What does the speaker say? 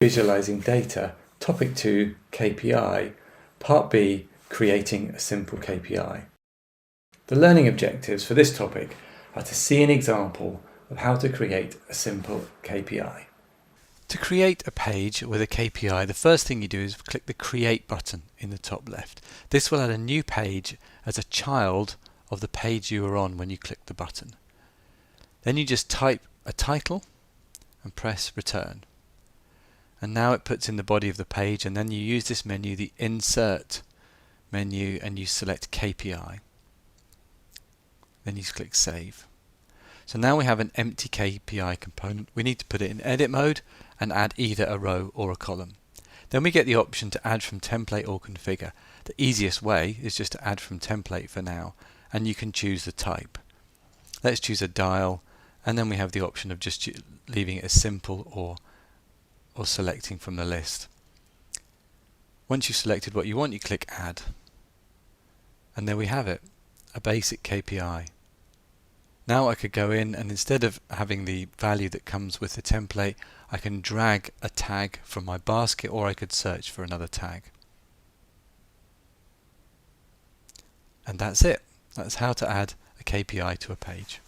Visualizing data, Topic 2, KPI, Part B, Creating a simple KPI. The learning objectives for this topic are to see an example of how to create a simple KPI. To create a page with a KPI, the first thing you do is click the Create button in the top left. This will add a new page as a child of the page you were on when you clicked the button. Then you just type a title and press Return. And now it puts in the body of the page, and then you use this menu, the Insert menu, and you select KPI. Then you click Save. So now we have an empty KPI component. We need to put it in edit mode and add either a row or a column. Then we get the option to add from template or configure. The easiest way is just to add from template for now, and you can choose the type. Let's choose a dial, and then we have the option of just leaving it as simple or selecting from the list. Once you've selected what you want, you click Add. And there we have it, a basic KPI. Now I could go in, and instead of having the value that comes with the template, I can drag a tag from my basket, or I could search for another tag. And that's it. That's how to add a KPI to a page.